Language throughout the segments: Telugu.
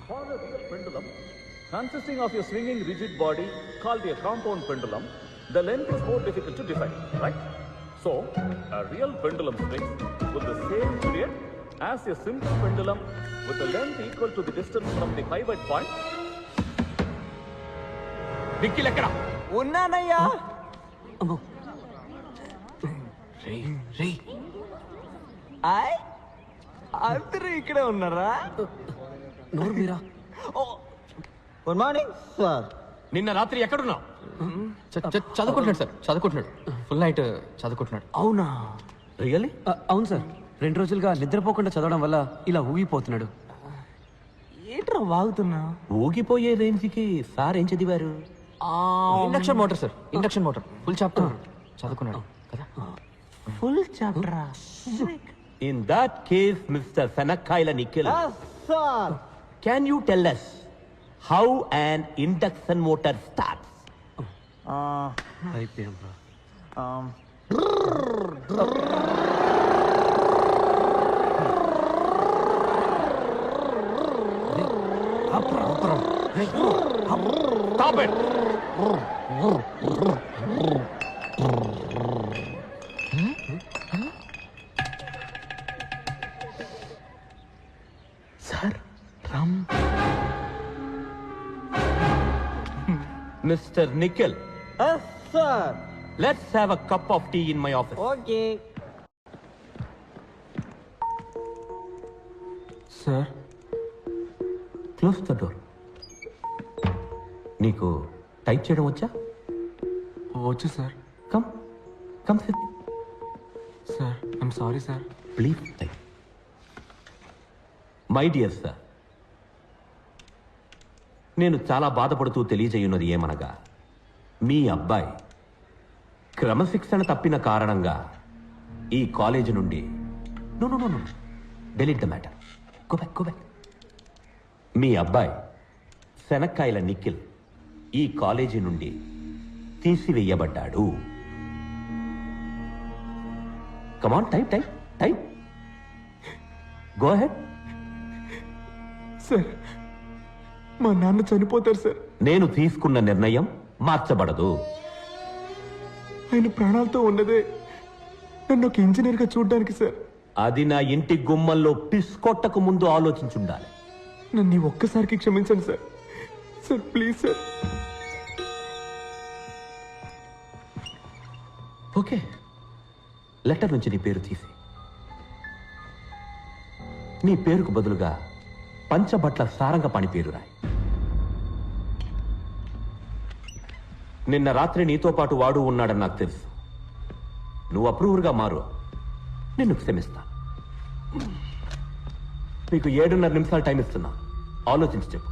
For a real pendulum, consisting of a swinging rigid body called a compound pendulum, the length is more difficult to define, right? So, a real pendulum swings with the same period as a simple pendulum with a length equal to the distance from the pivot point. Nikhil ఎక్కడ? ఉన్నానయ్యా. అందరూ ఇక్కడే ఉన్నారా? Good morning sir. నిన్న రాత్రి ఎక్కడున్నావు? చదువుకుంటున్నాడు సార్, చదువుకుంటున్నాడు. ఫుల్ నైట్ చదువుకుంటున్నాడు. అవునా? రియల్లీ? అవును సార్, 2 రోజులుగా నిద్రపోకుండా చదవడం వల్ల ఇలా ఊగిపోతున్నాడు. ఏంట్రా వాగుతున్నా? ఊగిపోయే రేంజ్కి సార్ ఏం చదివారు? Induction motor sir, induction motor full chapter చదువుకున్నాడు కదా. ఫుల్ చాప్టరా? In that case mister Sanakkaila Nikhil, sir, can you tell us how an induction motor starts? అయిపోయాం రా. Stop it! Sir rum. Mr. Nikhil, sir. let's have a cup of tea in my office. Okay sir, Close the door. నీకు టైప్ చేయడం వచ్చా? వచ్చు sir. Come SIT. Sir, I'm sorry sir. Please type. My dear sir, నేను చాలా బాధపడుతూ తెలియజేయున్నది ఏమనగా, మీ అబ్బాయి క్రమశిక్షణ తప్పిన కారణంగా ఈ కాలేజీ నుండి no delete the matter. Go back. మీ అబ్బాయి Sanakkaila Nikhil ఈ కాలేజీ నుండి తీసివేయబడ్డాడు. Come on type. Go ahead. Sir, మా నాన్న చనిపోతారు సార్. నేను తీసుకున్న నిర్ణయం మార్చబడదు. ఆయన ప్రాణాలతో ఉన్నదే నన్ను ఒక ఇంజనీర్గా చూడడానికి సార్. అది నా ఇంటి గుమ్మల్లో పిస్కొట్టకు ముందు ఆలోచించుండాలి. నన్ను ఈ ఒక్కసారికి క్షమించండి sir. Sir please sir. Okay, letter నుంచి నీ పేరు తీసి నీ పేరుకు బదులుగా పంచబట్ల సారంగపాణి పేరు రాయి. నిన్న రాత్రి నీతో పాటు వాడు ఉన్నాడని నాకు తెలుసు. నువ్వు అప్రూవర్గా మారు, నిన్ను క్షమిస్తా. నీకు 7:30 నిమిషాలు టైం ఇస్తున్నా, ఆలోచించి చెప్పు.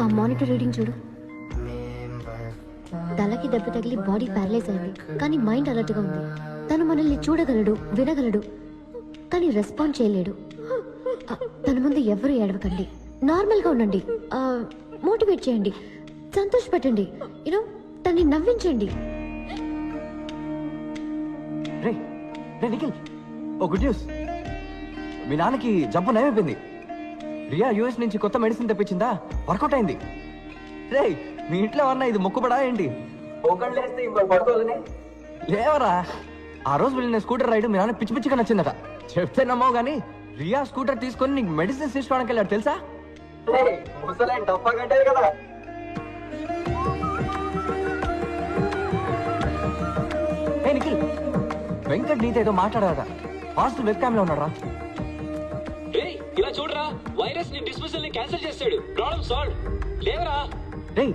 ఆ మానిటర్ రీడింగ్ చూడు. తలకి దెబ్బ తగిలి బాడీ ప్యారలైజ్ అయింది, కానీ మైండ్ అలర్ట్గా ఉంది. తను మనల్ని చూడగలడు, వినగలడు, కానీ రెస్పాండ్ చేయలేడు. తన ముందు ఎవరు ఏడవకండి, నార్మల్గా ఉండండి, మోటివేట్ చేయండి, సంతోష పెట్టండి, యూనో తన్ని నవ్వించండి. రే రే నిఖిల్, ఓ గుడ్ న్యూస్. మీ నాన్నకి జబ్బు నయమైపోయింది. రియా యూఎస్ నుంచి కొత్త మెడిసిన్ తెప్పించిందా, వర్కౌట్ అయింది. రే మీ ఇంట్లో అన్న ఇది మొక్కుబడా ఏంటి? ఒకళ్ళేస్తే ఇంకో పడుకోదని లేవరా. ఆ రోజు వెళ్ళిన స్కూటర్ రైడ్ మీ నాన్న పిచ్చి పిచ్చిగా నచ్చిందట. చెప్తే నమ్మవు కానీ రియా స్కూటర్ తీసుకొని నీకు మెడిసిన్స్ తీసుకోవడానికి వెళ్ళాడు తెలుసా? కదా. ఏ నిఖిల్, వెంకట్ నీతో ఏదో మాట్లాడారట. హాస్టల్ వెబ్ క్యామ్ లో ఉన్నాడు రా. ఇలా చూడరా, వైరస్ ని డిస్మిసల్ ని క్యాన్సిల్ చేస్తాడు. Problem solve. లేవరా. రే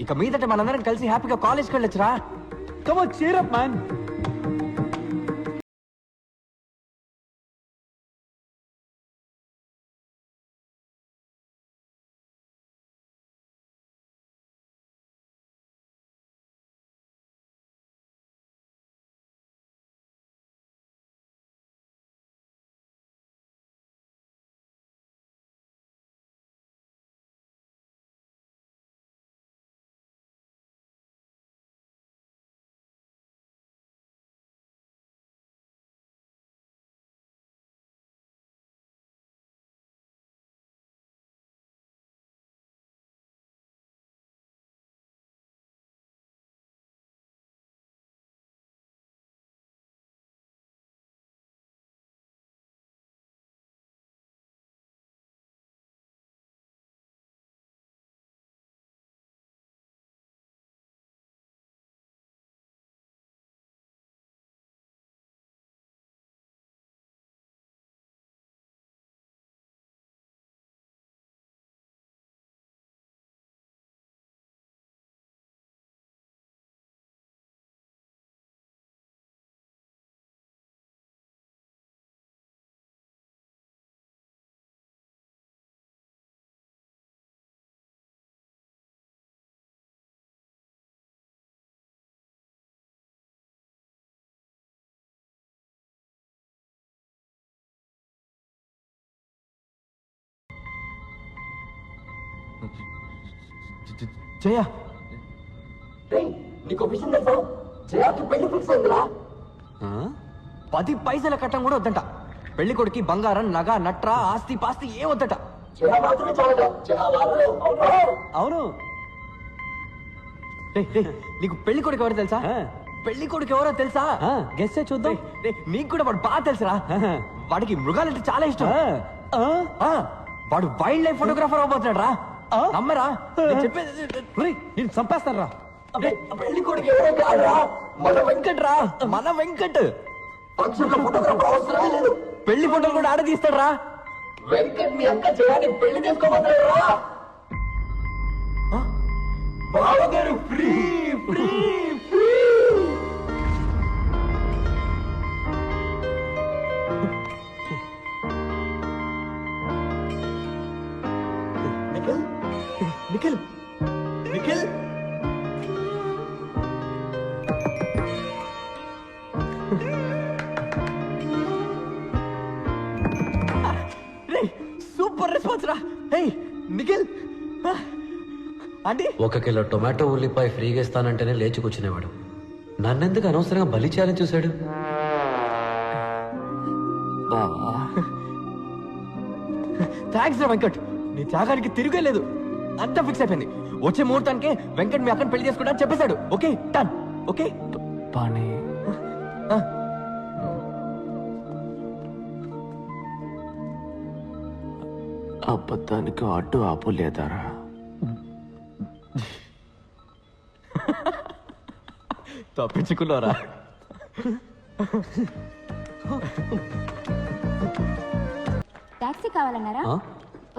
ఇక మీదట మనందరం కలిసి హ్యాపీగా కాలేజ్కి వెళ్ళొచ్చురా. Come on, cheer up man. జయ, నీకు విషయం తెలుసా? జయాకి పెళ్లి ఫిక్స్ అయిందిరా. 10 పైసల కట్టం కూడా వద్దంట. పెళ్లి కొడుకి బంగారం, నగ, నట్ర, ఆస్తి పాస్తి ఏ వద్దట. అవును. నీకు పెళ్లి కొడుకు ఎవరో తెలుసా? పెళ్లి కొడుకు ఎవరో తెలుసా? గెస్ చేయి చూద్దాం. నీకు కూడా వాడు బాగా తెలుసురా. వాడికి మృగాలంటే చాలా ఇష్టం. వాడు వైల్డ్ లైఫ్ ఫోటోగ్రాఫర్ అవబోతున్నాడు రా. నమ్మరా? నేను చంపేస్తాను రా. పెళ్లి కొడుకు ఎవరో కాదురా, మన వెంకట్ రా. మన వెంకట్ పెళ్లి ఫోటోలు కూడా ఆడ తీస్తాడు రా. వెంకట్ మీ అక్క జయాన్ని పెళ్లి చేసుకోమన్నాడు రా. బావగారు free free free. Nikhil Nikhil Nikhil super response రా. హే నిఖిల్ ఆంటీ. 1 కిలో టొమాటో ఉల్లిపాయ ఫ్రీగా ఇస్తానంటేనే లేచి కూర్చునేవాడు. నన్నెందుకు అనవసరంగా బలి చేయాలని చూశాడు? థ్యాంక్స్ రా వెంకట్, నీ త్యాగానికి తిరిగే లేదు. అంతా ఫిక్స్ అయిపోయింది. వచ్చే ముహూర్తానికి వెంకట్ మీ అక్కని పెళ్లి చేసుకుంటా అని చెప్పేశాడు. Okay done. ఓకే పానీ అబద్ధానికి అడ్డు ఆపు లేదారా? తప్పించుకున్నారా? టాక్సీ కావాలన్నారా? ఆ?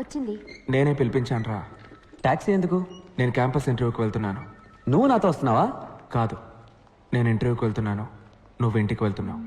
వచ్చింది. నేనే పిలిపించాను రా. టాక్సీ ఎందుకు? నేను క్యాంపస్ ఇంటర్వ్యూకి వెళ్తున్నాను. నువ్వు నాతో వస్తున్నావా? కాదు, నేను ఇంటర్వ్యూకి వెళ్తున్నాను, నువ్వు ఇంటికి వెళ్తున్నావు.